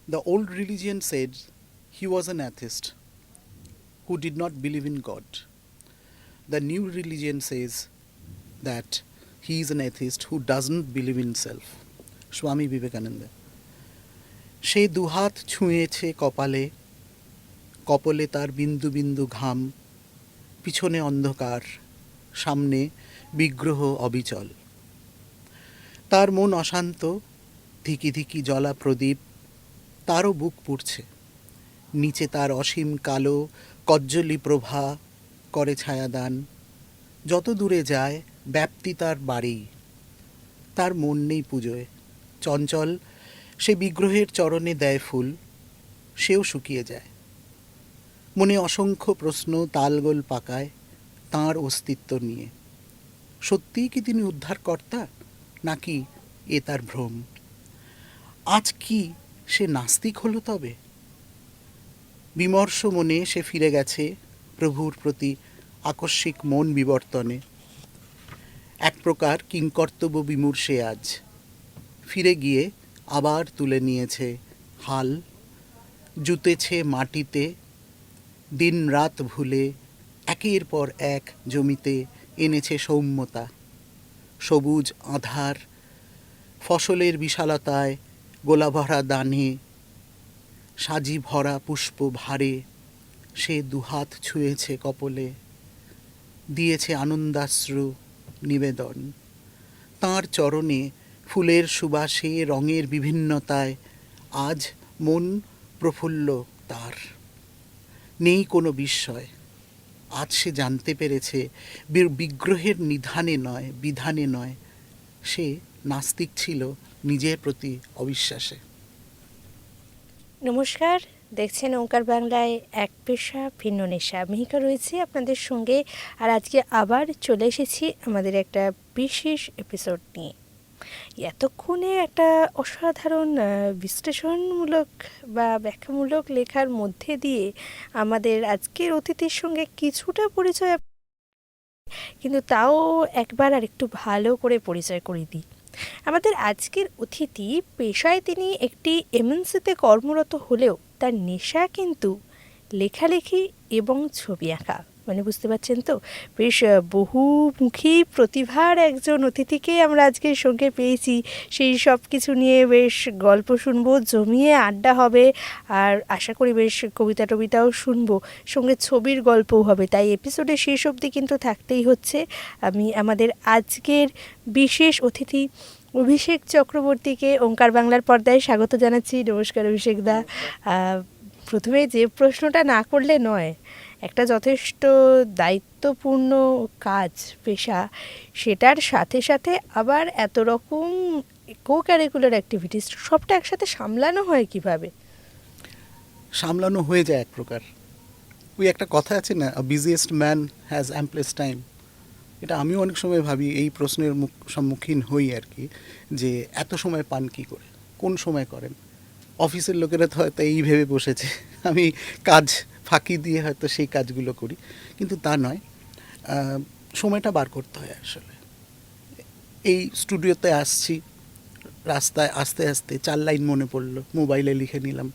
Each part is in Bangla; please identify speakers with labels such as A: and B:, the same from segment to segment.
A: The old religion said he was an atheist who did not believe in God. The new religion says that he is an atheist who doesn't believe in self. Swami Vivekananda. সে দুহাত ছুঁয়েছে কপালে, কপলে তার বিন্দু বিন্দু ঘাম, পিছনে অন্ধকার, সামনে বিগ্রহ অবিচল। তার মন অশান্ত, ধিকি ধিকি জ্বলা প্রদীপ, তারও বুক পুড়ছে। নিচে তার অসীম কালো কজ্জলি প্রভা করে ছায়াদান। যত দূরে যায় ব্যাপ্তি তার বাড়েই। তার মন নেই পুজোয়। চঞ্চল সে বিগ্রহের চরণে দেয় ফুল, সেও শুকিয়ে যায়। মনে অসংখ্য প্রশ্ন তালগোল পাকায় তাঁর অস্তিত্ব নিয়ে। সত্যিই কি তিনি উদ্ধারকর্তা, নাকি এ তার ভ্রম? আজ কি সে নাস্তিক হলো তবে? বিমর্ষ মনে সে ফিরে গেছে প্রভুর প্রতি আকস্মিক মন বিবর্তনে। এক প্রকার কিংকর্তব্য বিমূঢ় সে আজ। ফিরে গিয়ে আবার তুলে নিয়েছে হাল, জুতেছে মাটিতে, দিন রাত ভুলে একের পর এক জমিতে এনেছে সৌম্যতা। সবুজ আঁধার, ফসলের বিশালতায় গোলাভরা দানে, সাজি ভরা পুষ্প ভারে সে দুহাত ছুঁয়েছে কপলে, দিয়েছে আনন্দাশ্রু নিবেদন। তাঁর চরণে ফুলের সুবাসে রঙের বিভিন্নতায় আজ মন প্রফুল্ল তার। নেই কোনো বিস্ময়, আজ সে জানতে পেরেছে বিগ্রহের নিধানে নয়, বিধানে নয়, সে নাস্তিক ছিল নিজের প্রতি অবিশ্বাসে।
B: নমস্কার, দেখছেন ওঙ্কার বাংলায় এক পেশা ভিন্ন নেশা। মিহিকা রয়েছে আপনাদের সঙ্গে, আর আজকে আবার চলে এসেছি আমাদের একটা বিশেষ এপিসোড নিয়ে। এতক্ষণে একটা অসাধারণ বিশ্লেষণমূলক বা ব্যাখ্যামূলক লেখার মধ্যে দিয়ে আমাদের আজকের অতিথির সঙ্গে কিছুটা পরিচয়, কিন্তু তাও একবার আর একটু ভালো করে পরিচয় করে দিই। আমাদের আজকের অতিথি পেশায় তিনি একটি এমএনসিতে কর্মরত হলেও তার নেশা কিন্তু লেখালেখি এবং ছবি আঁকা। মানে বুঝতে পারছেন তো, বেশ বহুমুখী প্রতিভার একজন অতিথিকে আমরা আজকের সঙ্গে পেয়েছি। সেই সব কিছু নিয়ে বেশ গল্প শুনবো, জমিয়ে আড্ডা হবে, আর আশা করি বেশ কবিতা টবিতাও শুনবো, সঙ্গে ছবির গল্পও হবে। তাই এপিসোডের শেষ অবধি কিন্তু থাকতেই হচ্ছে। আমি আমাদের আজকের বিশেষ অতিথি অভিষেক চক্রবর্তীকে ওঙ্কার বাংলার পর্দায় স্বাগত জানাচ্ছি। নমস্কার অভিষেক দা। প্রথমে যে প্রশ্নটা না করলে নয়, একটা যথেষ্ট দায়িত্বপূর্ণ কাজ, পেশা, সেটার সাথে সাথে আবার এত রকম কো ক্যারিকুলার অ্যাক্টিভিটিস, সবটা একসাথে সামলানো হয় কিভাবে?
A: সামলানো হয়ে যায় এক প্রকার। ওই একটা কথা আছে না, আ বিজিয়েস্ট ম্যান হ্যাজ অ্যাম্পলেস্ট টাইম। এটা আমিও অনেক সময় ভাবি, এই প্রশ্নের সম্মুখীন হই আর কি, যে এত সময় পান কী করে, কোন সময় করেন? অফিসের লোকেরা তো হয়তো এই ভেবে বসেছে আমি কাজ ফাঁকি দিয়ে হয়তো সেই কাজগুলো করি, কিন্তু তা নয়। সময়টা বার করতে হয় আসলে। এই স্টুডিওতে আসছি, রাস্তায় আস্তে আস্তে 4 লাইন মনে পড়লো, মোবাইলে লিখে নিলাম।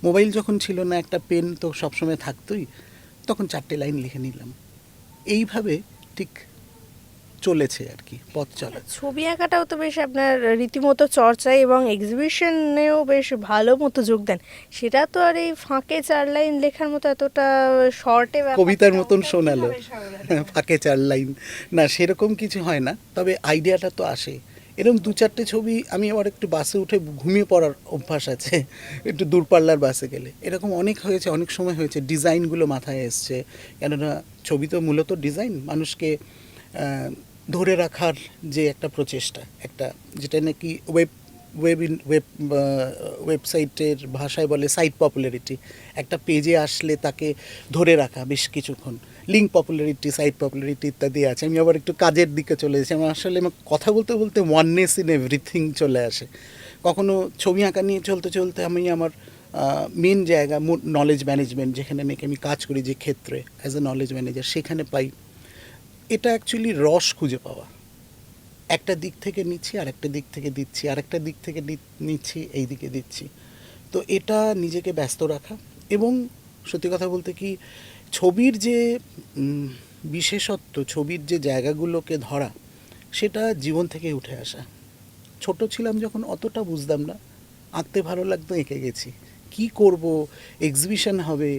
A: মোবাইল যখন ছিল না, একটা পেন তো সবসময় থাকতোই, তখন 4টে লাইন লিখে নিলাম। এইভাবে ঠিক চলেছে আর কি, পথ চলা।
B: ছবি আঁকাটাও তো বেশ আপনার রীতিমতো চর্চায় এবং এক্সিবিশনেও বেশ ভালো মতো যোগদান। সেটা তো আর এই ফাঁকে 4 লাইন লেখার মতো এতটা শর্টে
A: কবিতার মতন শোনালো ফাঁকে 4 লাইন, না সেরকম কিছু হয় না, তবে আইডিয়াটা তো আসে। এরকম 2-4টে ছবি আমি আবার একটু বাসে উঠে ঘুমিয়ে পড়ার অভ্যাস আছে, একটু দূরপাল্লার বাসে গেলে। এরকম অনেক হয়েছে, অনেক সময় হয়েছে, ডিজাইনগুলো মাথায় এসছে। কেননা ছবি তো মূলত ডিজাইন, মানুষকে ধরে রাখার যে একটা প্রচেষ্টা, একটা যেটা নাকি ওয়েবসাইটের ভাষায় বলে সাইট পপুলারিটি। একটা পেজে আসলে তাকে ধরে রাখা বেশ কিছুক্ষণ, লিঙ্ক পপুলারিটি, সাইট পপুলারিটি ইত্যাদি আছে। আমি আবার একটু কাজের দিকে চলে এসেছি, আমার আসলে কথা বলতে বলতে ওয়াননেস ইন এভরিথিং চলে আসে। কখনো ছবি আঁকা নিয়ে চলতে চলতে আমি আমার মেন জায়গা নলেজ ম্যানেজমেন্ট, যেখানে নাকি আমি কাজ করি, যে ক্ষেত্রে অ্যাজ এ নলেজ ম্যানেজার, সেখানে পাই। এটা অ্যাকচুয়ালি রস খুঁজে পাওয়া। একটা দিক থেকে নিচ্ছি, আর একটা দিক থেকে দিচ্ছি, আর একটা দিক থেকে নিচ্ছি, এই দিকে দিচ্ছি। তো এটা নিজেকে ব্যস্ত রাখা এবং সত্যি কথা বলতে কি ছবির যে বিশেষত্ব, ছবির যে জায়গাগুলোকে ধরা, সেটা জীবন থেকে উঠে আসা। ছোট ছিলাম যখন অতটা বুঝতাম না, আঁকতে ভালো লাগতো, এঁকে গেছি। কি করব, এক্সিবিশন হবে,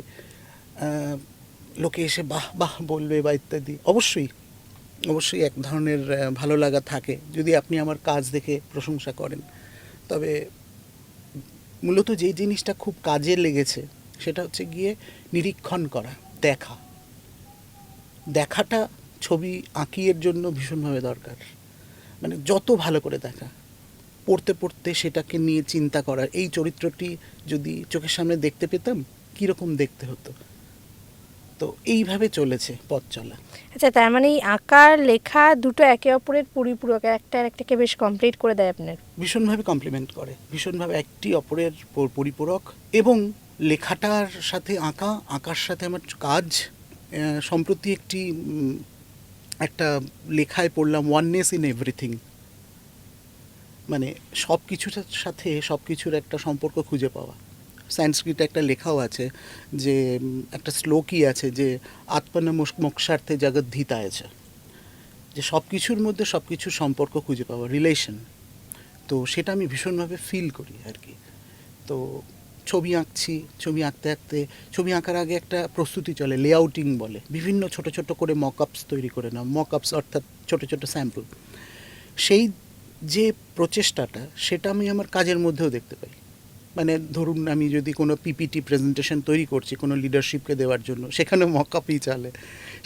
A: লোকে এসে বাহ বাহ বলবে বা ইত্যাদি, অবশ্যই অবশ্যই এক ধরনের ভালো লাগা থাকে যদি আপনি আমার কাজ দেখে প্রশংসা করেন। তবে মূলত যেই জিনিসটা খুব কাজে লেগেছে সেটা হচ্ছে গিয়ে নিরীক্ষণ করা, দেখা। দেখাটা ছবি আঁকিয়ের জন্য ভীষণভাবে দরকার। মানে যত ভালো করে দেখা, পড়তে পড়তে সেটাকে নিয়ে চিন্তা করার, এই চরিত্রটি যদি চোখের সামনে দেখতে পেতাম কীরকম দেখতে হতো। তো এইভাবে চলেছে পথ চলা।
B: আচ্ছা, তার মানে এই আঁকা লেখা দুটো একে অপরের পরিপূরক, একটা আরেকটাকে বেশ কমপ্লিট করে দেয় আপনার।
A: ভীষণভাবে কমপ্লিমেন্ট করে, ভীষণভাবে একটি অপরের পরিপূরক। এবং লেখাটার সাথে আঁকা, আঁকার সাথে আমার কাজ। সম্প্রতি একটা লেখায় পড়লাম, ওয়াননেস ইন এভরিথিং। মানে সব কিছুর সাথে সব কিছুর একটা সম্পর্ক খুঁজে পাওয়া। সংস্কৃতে একটা লেখাও আছে যে, একটা শ্লোকই আছে যে আত্মনা মোক্ষার্থে জগৎ ধিতায়ছে, যে সব কিছুর মধ্যে সব কিছুর সম্পর্ক খুঁজে পাওয়া, রিলেশন। তো সেটা আমি ভীষণভাবে ফিল করি আর কি। তো ছবি আঁকছি, ছবি আঁকতে আঁকতে, ছবি আঁকার আগে একটা প্রস্তুতি চলে, লেআউটিং বলে, বিভিন্ন ছোট ছোট করে মকআপস তৈরি করে নাও। মকআপস অর্থাৎ ছোট ছোট স্যাম্পল। সেই যে প্রচেষ্টাটা, সেটা আমি আমার কাজের মধ্যেও দেখতে পাই। মানে ধরুন আমি যদি কোনো পিপিটি প্রেজেন্টেশন তৈরি করছি কোনো লিডারশিপকে দেওয়ার জন্য, সেখানে মকআপই চলে।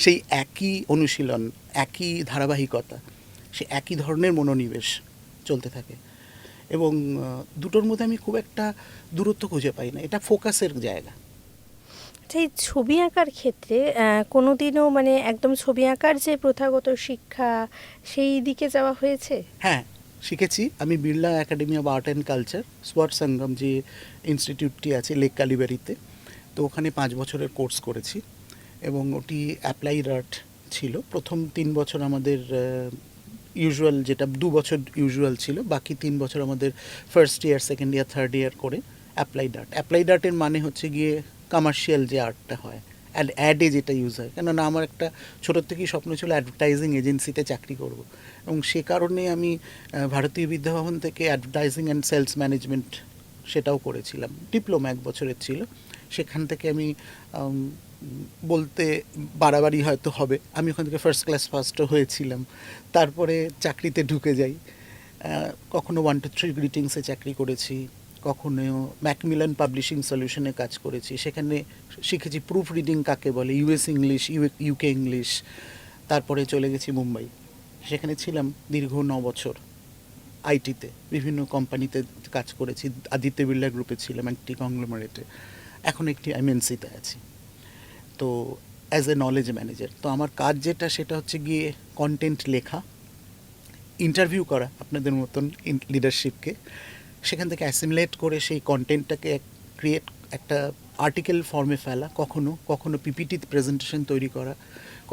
A: সেই একই অনুশীলন, একই ধারাবাহিকতা, সে একই ধরনের মনোনিবেশ চলতে থাকে। এবং দুটোর মধ্যে আমি খুব একটা দূরত্ব খুঁজে পাই না, এটা ফোকাসের জায়গা।
B: আচ্ছা, এই ছবি আঁকার ক্ষেত্রে কোনো দিনও মানে একদম ছবি আঁকার যে প্রথাগত শিক্ষা, সেই দিকে যাওয়া হয়েছে?
A: হ্যাঁ, শিখেছি। আমি Birla academy of art and culture, spot Sangam যে ইনস্টিটিউটটি আছে লেক কালীবাড়িতে, তো ওখানে 5 বছরের কোর্স করেছি। এবং ওটি অ্যাপ্লাইড আর্ট ছিল। প্রথম 3 বছর আমাদের ইউজুয়াল, যেটা 2 বছর ইউজুয়াল ছিল, বাকি 3 বছর আমাদের first year, second year, third year করে অ্যাপ্লাইড আর্ট। অ্যাপ্লাইড আর্টের মানে হচ্ছে গিয়ে কমার্শিয়াল যে আর্টটা হয়, অ্যাডে যেটা ইউজ হয়। কেননা আমার একটা ছোটোর থেকেই স্বপ্ন ছিল অ্যাডভার্টাইজিং এজেন্সিতে চাকরি করব, এবং সে কারণে আমি ভারতীয় বিদ্যাভবন থেকে অ্যাডভার্টাইজিং অ্যান্ড সেলস ম্যানেজমেন্ট সেটাও করেছিলাম। ডিপ্লোমা 1 বছরের ছিল। সেখান থেকে আমি বলতে বাড়াবাড়ি হয়তো হবে, আমি ওখান থেকে ফার্স্ট ক্লাস ফার্স্টও হয়েছিলাম। তারপরে চাকরিতে ঢুকে যাই। কখনো 1 to 3 গ্রিটিংসে চাকরি করেছি, কখনো ম্যাকমিলান পাবলিশিং সলিউশনে কাজ করেছি। সেখানে শিখেছি প্রুফ রিডিং কাকে বলে, ইউএস ইংলিশ, ইউকে ইংলিশ। তারপরে চলে গেছি মুম্বাই, সেখানে ছিলাম দীর্ঘ 9 বছর আইটিতে, বিভিন্ন কোম্পানিতে কাজ করেছি। আদিত্য বিড়লা গ্রুপে ছিলাম, একটি কংগ্লোমারেটে, এখন একটি এমএনসিতে আছি। তো অ্যাজ এ নলেজ ম্যানেজার, তো আমার কাজ যেটা, সেটা হচ্ছে গিয়ে কন্টেন্ট লেখা, ইন্টারভিউ করা আপনাদের মতন লিডারশিপকে, সেখান থেকে অ্যাসিমিলেট করে সেই কন্টেন্টটাকে ক্রিয়েট, একটা আর্টিকেল ফর্মে ফেলা, কখনো কখনো পিপিটি প্রেজেন্টেশন তৈরি করা,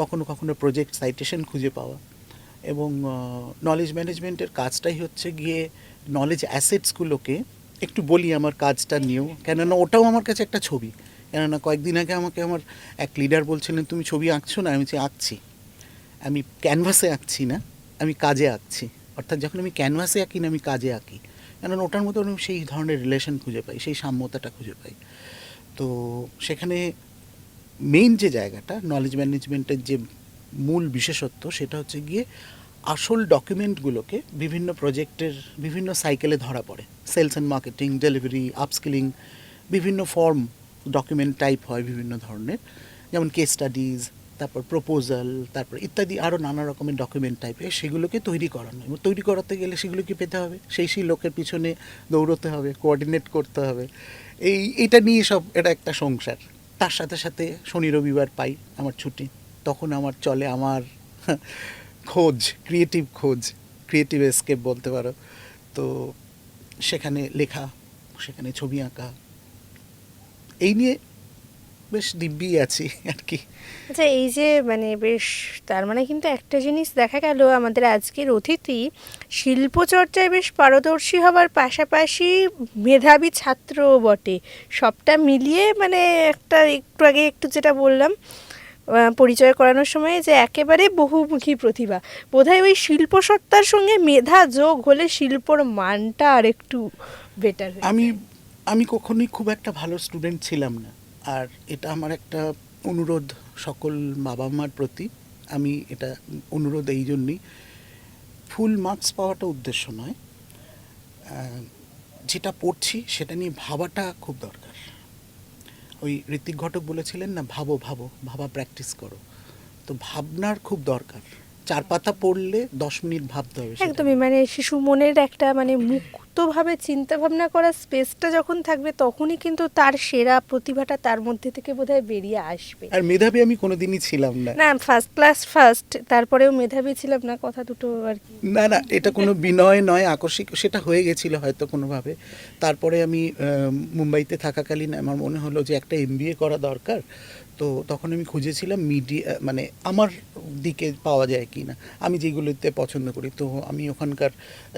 A: কখনো কখনো প্রজেক্ট সাইটেশন খুঁজে পাওয়া। এবং নলেজ ম্যানেজমেন্টের কাজটাই হচ্ছে গিয়ে নলেজ অ্যাসেটসগুলোকে, একটু বলি আমার কাজটা নিয়েও, কেননা ওটাও আমার কাছে একটা ছবি। কেননা কয়েকদিন আগে আমাকে আমার এক লিডার বলছিলেন, তুমি ছবি আঁকছো না? আমি বলছি আঁকছি, আমি ক্যানভাসে আঁকছি না, আমি কাজে আঁকছি। অর্থাৎ যখন আমি ক্যানভাসে আঁকি না, আমি কাজে আঁকি। কেননা ওটার মধ্যে আমি সেই ধরনের রিলেশন খুঁজে পাই, সেই সাম্যতাটা খুঁজে পাই। তো সেখানে মেইন যে জায়গাটা, নলেজ ম্যানেজমেন্টের যে মূল বিশেষত্ব, সেটা হচ্ছে গিয়ে আসল ডকুমেন্টগুলোকে বিভিন্ন প্রজেক্টের বিভিন্ন সাইকেলে ধরা পড়ে। Sales and marketing, delivery, upskilling, বিভিন্ন ফর্ম ডকুমেন্ট টাইপ হয় বিভিন্ন ধরনের, যেমন কেস স্টাডিজ, তারপর প্রপোজাল, তারপর ইত্যাদি আরও নানা রকমের ডকুমেন্ট টাইপের, সেগুলোকে তৈরি করানো। এবং তৈরি করাতে গেলে সেগুলোকে পেতে হবে, সেই লোকের পিছনে দৌড়তে হবে, কোঅর্ডিনেট করতে হবে। এইটা নিয়ে সব, এটা একটা সংসার। তার সাথে সাথে শনি রবিবার পাই আমার ছুটি, তখন আমার চলে আমার খোঁজ, ক্রিয়েটিভ এসকেপ বলতে পারো। তো সেখানে লেখা, সেখানে ছবি আঁকা, এই নিয়ে বেশ দিব্যি আছি আর কি।
B: আচ্ছা, এই যে মানে বেশ, তার মানে কিন্তু একটা জিনিস দেখা গেল, আমাদের আজকের অতিথি শিল্পচর্চায় বেশ পারদর্শী হবার পাশাপাশি মেধাবী ছাত্রও বটে। সবটা মিলিয়ে মানে একটা, একটু আগে একটু যেটা বললাম পরিচয় করানোর সময়, যে একেবারে বহুমুখী প্রতিভা। বোধহয় ওই শিল্পসত্তার সঙ্গে মেধা যোগ হলে শিল্পর মানটা আর একটু বেটার হয়ে
A: আমি
B: যায়।
A: আমি কখনোই খুব একটা ভালো স্টুডেন্ট ছিলাম না, আর এটা আমার একটা অনুরোধ সকল বাবা মার প্রতি। আমি এটা অনুরোধ এই জন্যই, ফুল মার্কস পাওয়াটা উদ্দেশ্য নয়, যেটা পড়ছি সেটা নিয়ে ভাবাটা খুব দরকার। ওই ঋত্বিক ঘটক বলেছিলেন না, ভাবো ভাবো, ভাবা প্র্যাকটিস করো। তো ভাবনার খুব দরকার। 4 পাতা পড়লে 10 মিনিট ভাবতে হবে সেটা
B: একদমই,
A: নিয়ে।
B: মানে শিশু মনের একটা মানে মুক্তভাবে চিন্তা ভাবনা করার স্পেসটা যখন থাকবে, তখনই কিন্তু তার সেরা প্রতিভাটা তার মধ্যে থেকে বোধহয় বেরিয়ে আসবে।
A: আর মেধাবী আমি কোনোদিনই ছিলাম না।
B: না, ফার্স্ট ক্লাস ফার্স্ট, তারপরেও মেধাবী ছিলাম না, কথা দুটো আর কি।
A: না না, এটা কোনো বিনয় নয়, আকস্মিক সেটা হয়ে গেছিল হয়তো কোনোভাবে। তারপরে আমি মুম্বাইতে থাকাকালীন আমার মনে হলো যে একটা এমবিএ করা দরকার। তো তখন আমি খুঁজেছিলাম মিডিয়া, মানে আমার দিকে পাওয়া যায় কি না, আমি যেগুলোতে পছন্দ করি। তো আমি ওখানকার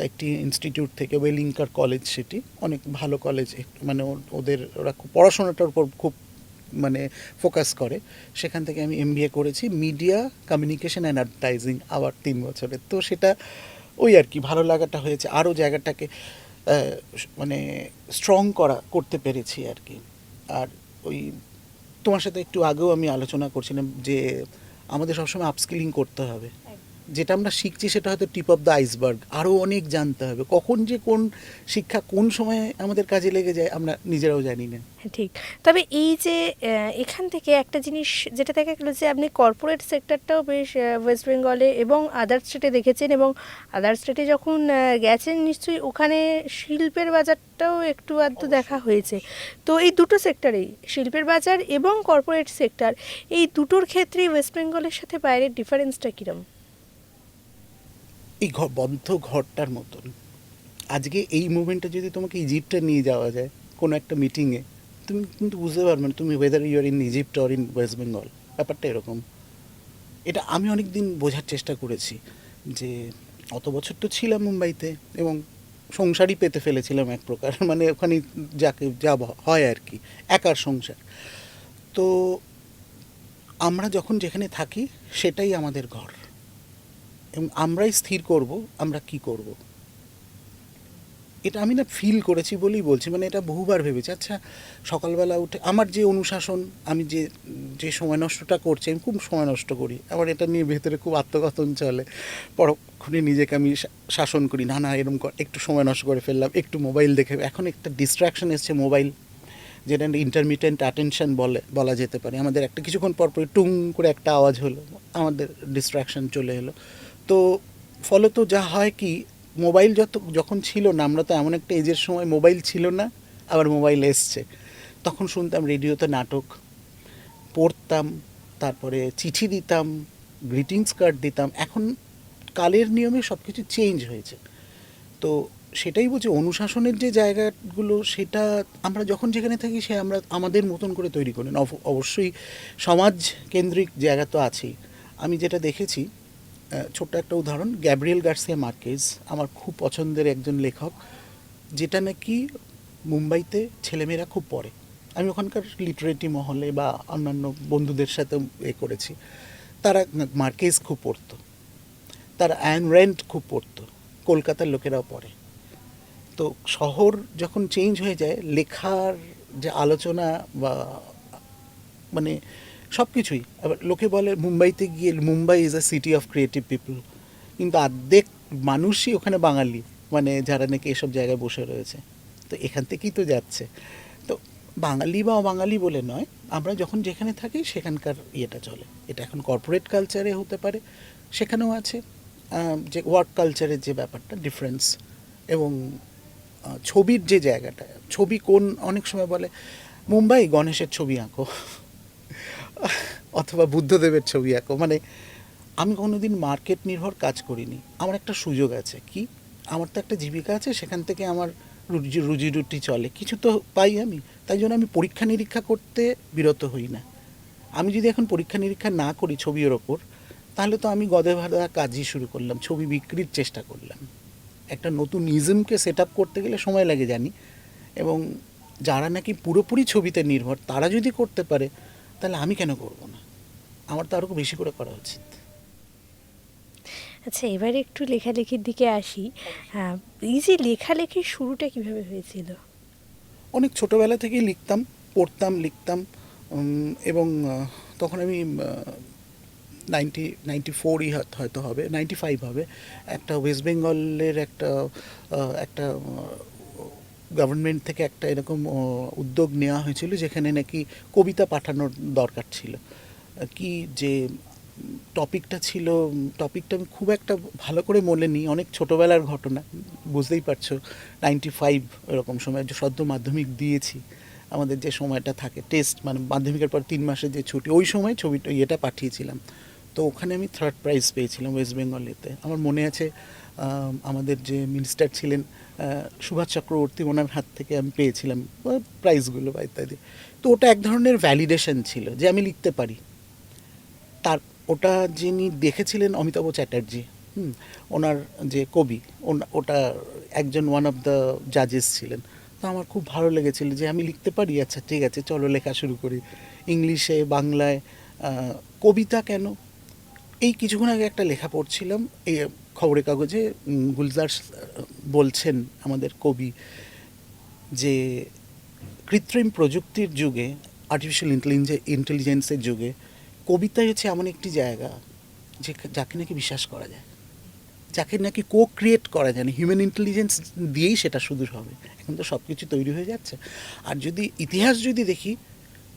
A: একটি ইনস্টিটিউট থেকে, ওয়েলিংকার কলেজ, সেটি অনেক ভালো কলেজ, মানে ওদের ওরা খুব পড়াশোনাটার উপর খুব মানে ফোকাস করে। সেখান থেকে আমি এমবিএ করেছি মিডিয়া কমিউনিকেশন অ্যান্ড অ্যাডভার্টাইজিং, আবার 3 বছরের। তো সেটা ওই আর কি ভালো লাগাটা হয়েছে, আরও জায়গাটাকে মানে স্ট্রং করতে পেরেছি আর কি। আর ওই তোমার সাথে একটু আগেও আমি আলোচনা করছিলাম যে আমাদের সবসময় আপস্কিলিং করতে হবে। যেটা আমরা শিখছি সেটা হয়তো টিপ অফ দ্য আইসবার্গ, আরও অনেক জানতে হবে। কখন যে কোন শিক্ষা কোন সময়ে আমাদের কাজে লেগে যায় আমরা নিজেরাও জানি না।
B: হ্যাঁ, ঠিক। তবে এই যে এখান থেকে একটা জিনিস যেটা দেখা গেলো, যে আপনি কর্পোরেট সেক্টরটাও বেশ ওয়েস্ট বেঙ্গলে এবং আদার স্টেটে দেখেছেন, এবং আদার স্টেটে যখন গেছেন নিশ্চয়ই ওখানে শিল্পের বাজারটাও একটু আধটু দেখা হয়েছে। তো এই দুটো সেক্টরেই, শিল্পের বাজার এবং কর্পোরেট সেক্টর, এই দুটোর ক্ষেত্রেই ওয়েস্ট বেঙ্গলের সাথে বাইরের ডিফারেন্সটা কীরকম?
A: এই বদ্ধ ঘরটার মতন। আজকে এই মুভমেন্টে যদি তোমাকে ইজিপ্টে নিয়ে যাওয়া যায় কোনো একটা মিটিংয়ে, তুমি কিন্তু বুঝতে পারবে না তুমি whether you are in Egypt or in West Bengal. ব্যাপারটা এরকম। এটা আমি অনেক দিন বোঝার চেষ্টা করেছি, যে অত বছর তো ছিলাম মুম্বাইতে এবং সংসারই পেতে ফেলেছিলাম এক প্রকার, মানে ওখানে যাকে যা হয় আর কি, একার সংসার। তো আমরা যখন যেখানে থাকি সেটাই আমাদের ঘর, এবং আমরাই স্থির করব আমরা কি করব। এটা আমি না ফিল করেছি বলেই বলছি, মানে এটা বহুবার ভেবেছি। আচ্ছা, সকালবেলা উঠে আমার যে অনুশাসন, আমি যে যে সময় নষ্টটা করছি, আমি খুব সময় নষ্ট করি, আমার এটা নিয়ে ভেতরে খুব আত্মকথন চলে। পরক্ষণে নিজেকে আমি শাসন করি, না না এরকম একটু সময় নষ্ট করে ফেললাম, একটু মোবাইল দেখে। এখন একটা ডিস্ট্র্যাকশন এসছে মোবাইল, যেটা ইন্টারমিটেন্ট অ্যাটেনশন বলা যেতে পারে। আমাদের একটা কিছুক্ষণ পরপর টুং করে একটা আওয়াজ হলো, আমাদের ডিস্ট্র্যাকশন চলে এলো। তো ফলত যা হয় কি, মোবাইল যখন ছিল না, আমরা তো এমন একটা এজের সময় মোবাইল ছিল না, আবার মোবাইল এসছে। তখন শুনতাম রেডিওতে নাটক, পড়তাম, তারপরে চিঠি দিতাম, গ্রিটিংস কার্ড দিতাম। এখন কালের নিয়মে সব কিছু চেঞ্জ হয়েছে। তো সেটাই বলছি, অনুশাসনের যে জায়গাগুলো, সেটা আমরা যখন যেখানে থাকি সে আমরা আমাদের মতন করে তৈরি করি। অবশ্যই সমাজ কেন্দ্রিক জায়গা তো আছেই। আমি যেটা দেখেছি, ছোট্ট একটা উদাহরণ, গ্যাব্রিয়েল গার্সিয়া মার্কেজ আমার খুব পছন্দের একজন লেখক, যেটা নাকি মুম্বাইতে ছেলেমেয়েরা খুব পড়ে। আমি ওখানকার লিটারেটি মহলে বা অন্যান্য বন্ধুদের সাথে করেছি, তারা মার্কেজ খুব পড়তো, তারা অ্যান রেন্ট খুব পড়তো, কলকাতার লোকেরাও পড়ে। তো শহর যখন চেঞ্জ হয়ে যায়, লেখার যে আলোচনা বা মানে সব কিছুই, আবার লোকে বলে মুম্বাইতে গিয়ে, Mumbai is a city of creative people, কিন্তু অর্ধেক মানুষই ওখানে বাঙালি, মানে যারা নাকি এসব জায়গায় বসে রয়েছে। তো এখান থেকেই তো যাচ্ছে। তো বাঙালি বা অবাঙালি বলে নয়, আমরা যখন যেখানে থাকি সেখানকার ইয়েটা চলে। এটা এখন কর্পোরেট কালচারে হতে পারে, সেখানেও আছে যে ওয়ার্ক কালচারের যে ব্যাপারটা ডিফারেন্স, এবং ছবির যে জায়গাটা, ছবি কোন, অনেক সময় বলে মুম্বাই গণেশের ছবি আঁকো অথবা বুদ্ধদেবের ছবি আঁকো। মানে আমি কোনোদিন মার্কেট নির্ভর কাজ করিনি। আমার একটা সুযোগ আছে, কি আমার তো একটা জীবিকা আছে, সেখান থেকে আমার রুজি রুটি চলে, কিছু তো পাই আমি। তাই জন্য আমি পরীক্ষা নিরীক্ষা করতে বিরত হই না। আমি যদি এখন পরীক্ষা নিরীক্ষা না করি ছবির ওপর, তাহলে তো আমি গদে ভাদা কাজই শুরু করলাম, ছবি বিক্রির চেষ্টা করলাম। একটা নতুন ইজমকে সেট আপ করতে গেলে সময় লাগে জানি, এবং যারা নাকি পুরোপুরি ছবিতে নির্ভর তারা যদি করতে পারে, তাহলে আমি কেন করব না? আমার তো আরও বেশি করে করা উচিত।
B: আচ্ছা, এবারে একটু লেখালেখির দিকে আসি। এই যে লেখালেখির শুরুটা কিভাবে হয়েছিল?
A: অনেক ছোটোবেলা থেকেই লিখতাম, পড়তাম, লিখতাম, এবং তখন আমি 94ই হয়তো হবে, 95 হবে, একটা ওয়েস্ট বেঙ্গলের একটা গভর্নমেন্ট থেকে একটা এরকম উদ্যোগ নেওয়া হয়েছিল, যেখানে নাকি কবিতা পাঠানোর দরকার ছিল। কি যে টপিকটা ছিল, টপিকটা আমি খুব একটা ভালো করে মনে নিই, অনেক ছোটোবেলার ঘটনা, বুঝতেই পারছো। 95 এরকম সময়, যে সদ্য মাধ্যমিক দিয়েছি, আমাদের যে সময়টা থাকে টেস্ট, মানে মাধ্যমিকের পর 3 মাসের যে ছুটি, ওই সময় ছবিটা ইয়েটা পাঠিয়েছিলাম। তো ওখানে আমি 3rd প্রাইজ পেয়েছিলাম ওয়েস্ট বেঙ্গলেতে। আমার মনে আছে আমাদের যে মিনিস্টার ছিলেন সুভাষ চক্রবর্তী, ওনার হাত থেকে আমি পেয়েছিলাম প্রাইজগুলো বা ইত্যাদি। তো ওটা এক ধরনের ভ্যালিডেশন ছিল যে আমি লিখতে পারি। তার ওটা যিনি দেখেছিলেন অমিতাভ চ্যাটার্জি, ওনার যে কবি, ওটা একজন ওয়ান অফ দ্য জাজেস ছিলেন। তো আমার খুব ভালো লেগেছিল যে আমি লিখতে পারি, আচ্ছা ঠিক আছে চলো লেখা শুরু করি, ইংলিশে, বাংলায়, কবিতা কেন। এই কিছুক্ষণ আগে একটা লেখা পড়ছিলাম এই খবরের কাগজে, গুলজার বলছেন, আমাদের কবি, যে কৃত্রিম প্রযুক্তির যুগে, আর্টিফিশিয়াল ইন্টেলিজেন্সের যুগে, কবিতাই হচ্ছে এমন একটি জায়গা যে যাকে নাকি বিশ্বাস করা যায়, যাকে নাকি ক্রিয়েট করা যায় না, হিউম্যান ইন্টেলিজেন্স দিয়েই সেটা শুধু হবে। এখন তো সব কিছু তৈরি হয়ে যাচ্ছে। আর যদি ইতিহাস যদি দেখি,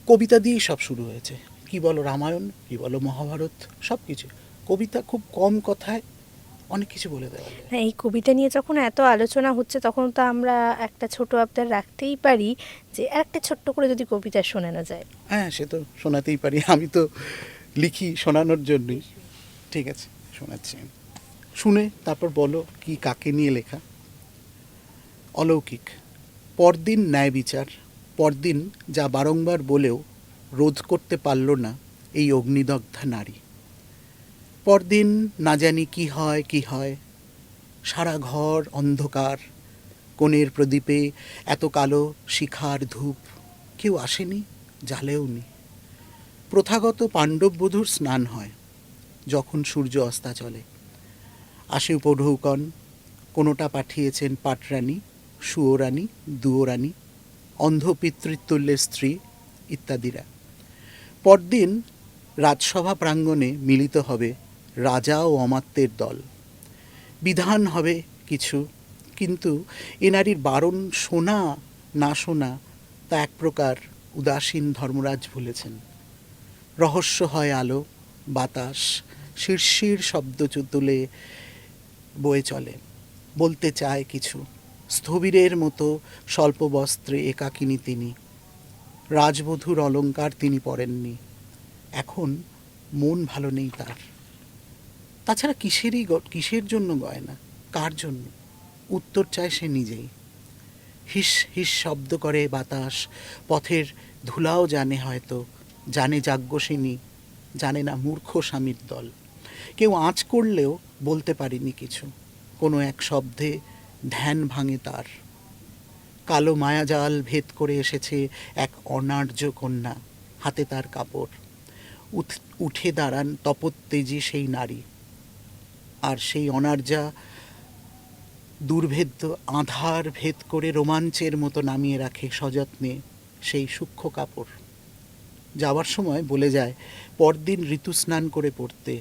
A: কবিতা দিয়েই সব শুরু হয়েছে। কি বলো রামায়ণ, কি বলো মহাভারত, সব কিছু কবিতা, খুব কম কথায় অনেক কিছু বলে দেওয়া যায়।
B: না, এই কবিতা নিয়ে যখন এত আলোচনা হচ্ছে, তখন তো আমরা একটা ছোট আবদার রাখতেই পারি যে একটা ছোট্ট করে যদি কবিতা শোনানো যায়।
A: হ্যাঁ, সে তো শোনাতেই পারি, আমি তো লিখি শোনানোর জন্যই। ঠিক আছে, শোনাচ্ছি। শুনে তারপর বলো কি কাকে নিয়ে লেখা। অলৌকিক। পরদিন ন্যায় বিচার, পরদিন যা বারংবার বলেও রোধ করতে পারল না এই অগ্নিদগ্ধা নারী। পরদিন না জানি কি হয় কি হয়, সারা ঘর অন্ধকার, কোণের প্রদীপে এত কালো শিখার ধূপ, কেউ আসেনি, জ্বালেও নি। প্রথাগত পাণ্ডববধূর স্নান হয় যখন সূর্য অস্তাচলে। আসে উপঢৌকন, কোনোটা পাঠিয়েছেন পাটরানী, সুয়োরানী, দুয়োরানী, অন্ধ পিতৃতুল্যের স্ত্রী ইত্যাদিরা। পরদিন রাজসভা প্রাঙ্গণে মিলিত হবে রাজা ও অমাত্যের দল। বিধান হবে কিছু, কিন্তু এ নারীর বারণ শোনা না শোনা তা এক প্রকার উদাসীন ধর্মরাজ ভুলেছেন। রহস্য হয় আলো, বাতাস শিরশির শব্দ তুলে বয়ে চলে, বলতে চায় কিছু। স্থবিরের মতো স্বল্প বস্ত্রে একাকিনী তিনি, রাজবধূর অলংকার তিনি পরেননি। এখন মন ভালো নেই তার। তাছাড়া কিসের জন্য গয়না, কার জন্য? উত্তর চায় সে নিজেই। হিস হিস শব্দ করে বাতাস, পথের ধুলাও জানে হয়তো, জানে যাজ্ঞসিনী, জানে না মূর্খ স্বামীর দল। কেউ আঁচ করলেও বলতে পারিনি কিছু, কোনো এক শব্দে ধ্যান ভাঙে তার। কালো মায়াজাল ভেদ করে এসেছে এক অনার্য কন্যা, হাতে তার কাপড়। উঠে দাঁড়ান তপোত্তেজী সেই নারী, আর সেই অনার্যা দুর্ভেদ্য আধার ভেদ করে রোমাঞ্চের মতো নামিয়ে রাখে সযত্নে সেই সূক্ষ্ম কাপড়। যাওয়ার সময় বলে যায় পরদিন ঋতুস্নান করে পড়তে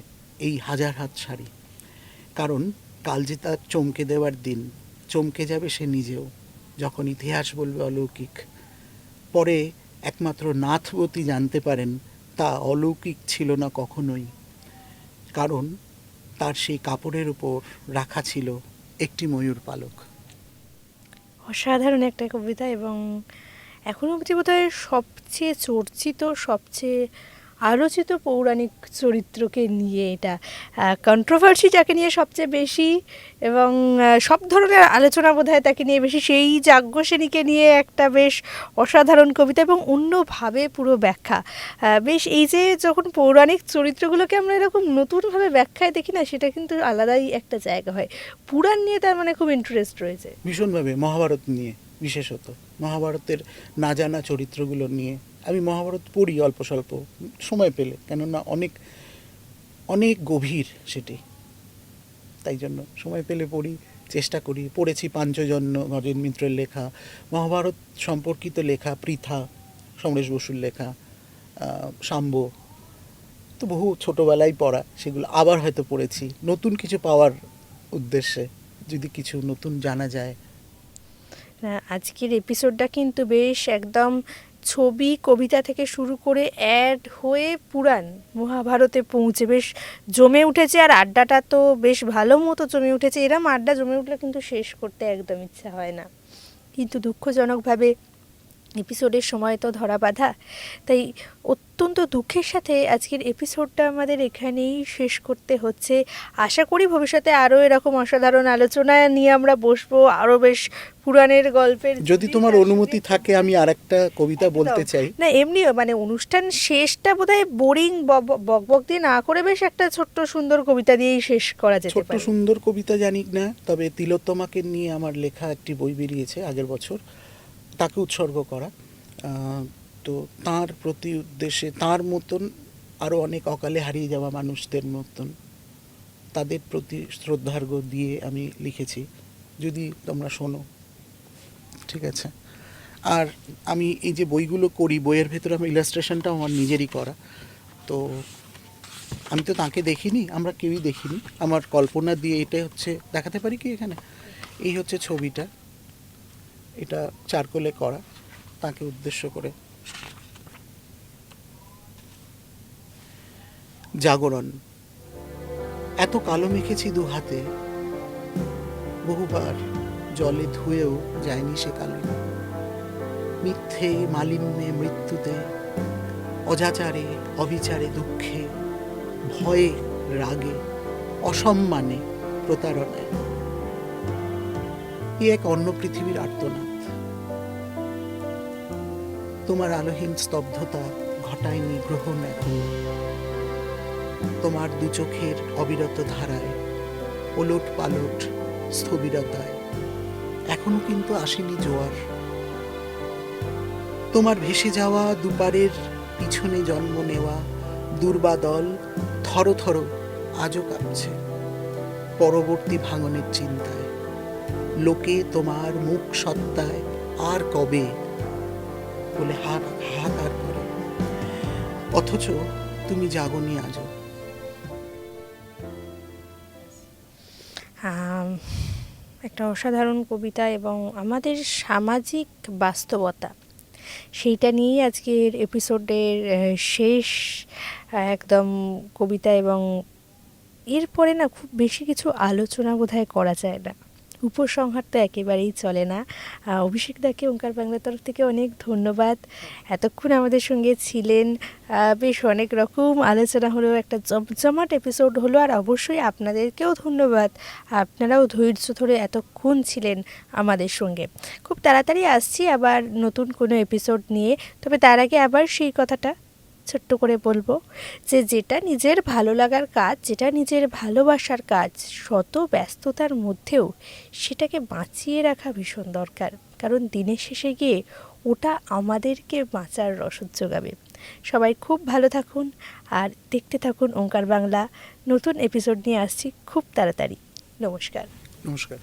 A: এই হাজার হাত শাড়ি, কারণ কাল যে তার চমকে দেওয়ার দিন, চমকে যাবে সে নিজেও যখন ইতিহাস বলবে অলৌকিক। পরে একমাত্র নাথবতী জানতে পারেন তা অলৌকিক ছিল না কখনোই, কারণ তার সেই কাপড়ের উপর রাখা ছিল একটি ময়ূর পালক।
B: অসাধারণ একটা কবিতা, এবং এখনও অবধি বোধহয় সবচেয়ে চর্চিত, সবচেয়ে আলোচিত পৌরাণিক চরিত্রকে নিয়ে এটা কন্ট্রোভার্সি যাকে নিয়ে সবচেয়ে বেশি এবং সব ধরনের আলোচনা বোধহয় তাকে নিয়ে বেশি, সেই যাজ্ঞসেনীকে নিয়ে একটা বেশ অসাধারণ কবিতা এবং অন্যভাবে পুরো ব্যাখ্যা। বেশ এই যে যখন পৌরাণিক চরিত্রগুলোকে আমরা এরকম নতুনভাবে ব্যাখ্যায় দেখি না, সেটা কিন্তু আলাদাই একটা জায়গা হয়। পুরাণ নিয়ে তার মানে খুব ইন্টারেস্ট রয়েছে
A: ভীষণভাবে মহাভারত নিয়ে, বিশেষত মহাভারতের না জানা চরিত্রগুলো নিয়ে। আমি মহাভারত পড়ি অল্প স্বল্প সময় পেলে, কেননা অনেক অনেক গভীর সেটি, তাই জন্য সময় পেলে পড়ি, চেষ্টা করি। পড়েছি পাঞ্চজন্য, গজেন মিত্রের লেখা, মহাভারত সম্পর্কিত লেখা, পৃথা, সমরেশ বসুর লেখা, শাম্ব, তো বহু ছোটোবেলায় পড়া, সেগুলো আবার হয়তো পড়েছি নতুন কিছু পাওয়ার উদ্দেশ্যে, যদি কিছু নতুন জানা যায়।
B: আজকের এপিসোডটা কিন্তু বেশ একদম ছবি কবিতা থেকে শুরু করে অ্যাড হয়ে পুরাণ মহাভারতে পৌঁছে বেশ জমে উঠেছে। আর আড্ডাটা তো বেশ ভালো মতো জমে উঠেছে। এরম আড্ডা জমে উঠলে কিন্তু শেষ করতে একদম ইচ্ছা হয় না, কিন্তু দুঃখজনকভাবে এপিসোডের সময় তো ধরা বাঁধা, তাই অত্যন্ত দুঃখের সাথে আজকের এপিসোডটা আমাদের এখানেই শেষ করতে হচ্ছে। আশা করি ভবিষ্যতে আরও এরকম অসাধারণ আলোচনা নিয়ে আমরা বসবো, আরও বেশ পুরাণের গল্পের।
A: যদি তোমার অনুমতি থাকে আমি আরেকটা কবিতা বলতে চাই।
B: না এমনি মানে অনুষ্ঠান শেষটা বোধহয় বোরিং বকবক দিয়ে না করে বেশ একটা ছোট্ট সুন্দর কবিতা দিয়েই শেষ করা যেতে
A: ছোট্ট
B: পারে।
A: সুন্দর কবিতা জানি না, তবে তিলোত্তমাকে নিয়ে আমার লেখা একটি বই বেরিয়েছে আগের বছর, তাকে উৎসর্গ করা। তো তার প্রতি উদ্দেশ্যে, তার মতন আরও অনেক অকালে হারিয়ে যাওয়া মানুষদের মতন তাদের প্রতি শ্রদ্ধার্ঘ দিয়ে আমি লিখেছি, যদি তোমরা শোনো। ঠিক আছে। আর আমি এই যে বইগুলো করি, বইয়ের ভেতরে আমার ইলাস্ট্রেশনটাও আমার নিজেরই করা। তো আমি তো তাকে দেখিনি, আমরা কেউই দেখিনি, আমার কল্পনা দিয়ে এটা হচ্ছে দেখাতে পারি কি এখানে, এই হচ্ছে ছবিটা, এটা চারকোলে করা তাকে উদ্দেশ্য করে। জাগরণ। এত কালো মেখেছি দু হাতে, বহুবার জলে ধুয়েও যায়নি সে কালো। মিথ্যে, মালিন্যে, মৃত্যুতে, অজাচারে, অবিচারে, দুঃখে, ভয়ে, রাগে, অসম্মানে, প্রতারণায়, এ এক অন্য পৃথিবীর আর্তনাদ। তোমার আলোহীন স্তব্ধতা ঘটায়নি গ্রহণ এখন, তোমার দু চোখের অবিরত ধারায়, ওলট পালট স্থবিরতায় এখনো কিন্তু আসেনি জোয়ার। তোমার ভেসে যাওয়া দুপারের পিছনে জন্ম নেওয়া দুর্বাদল থর থর আজও কাঁপছে পরবর্তী ভাঙনের চিন্তায়। লোকে তোমার মুখ সত্তায় আর কবে বলে হাহাকার করে, অথচ তুমি জাগনি আজও।
B: একটা অসাধারণ কবিতা এবং আমাদের সামাজিক বাস্তবতা, সেইটা নিয়েই আজকের এপিসোডের শেষ একদম কবিতা। এবং এরপরে না খুব বেশি কিছু আলোচনা বোধহয় করা যায় না, উপসংহার তো একেবারেই চলে না। অভিষেক দাকে ওঙ্কার বাংলার তরফ থেকে অনেক ধন্যবাদ, এতক্ষণ আমাদের সঙ্গে ছিলেন। বেশ অনেক রকম আলোচনা হলো, একটা জমজমাট এপিসোড হলো। আর অবশ্যই আপনাদেরকেও ধন্যবাদ, আপনারাও ধৈর্য ধরে এতক্ষণ ছিলেন আমাদের সঙ্গে। খুব তাড়াতাড়ি আসছি আবার নতুন কোনো এপিসোড নিয়ে, তবে তার আগে আবার সেই কথাটা ছোট্ট করে বলবো যে যেটা নিজের ভালো লাগার কাজ, যেটা নিজের ভালোবাসার কাজ, শত ব্যস্ততার মধ্যেও সেটাকে বাঁচিয়ে রাখা ভীষণ দরকার, কারণ দিনের শেষে গিয়ে ওটা আমাদেরকে বাঁচার রসদ যোগাবে। সবাই খুব ভালো থাকুন আর দেখতে থাকুন ওঙ্কার বাংলা। নতুন এপিসোড নিয়ে আসছি খুব তাড়াতাড়ি। নমস্কার।
A: নমস্কার।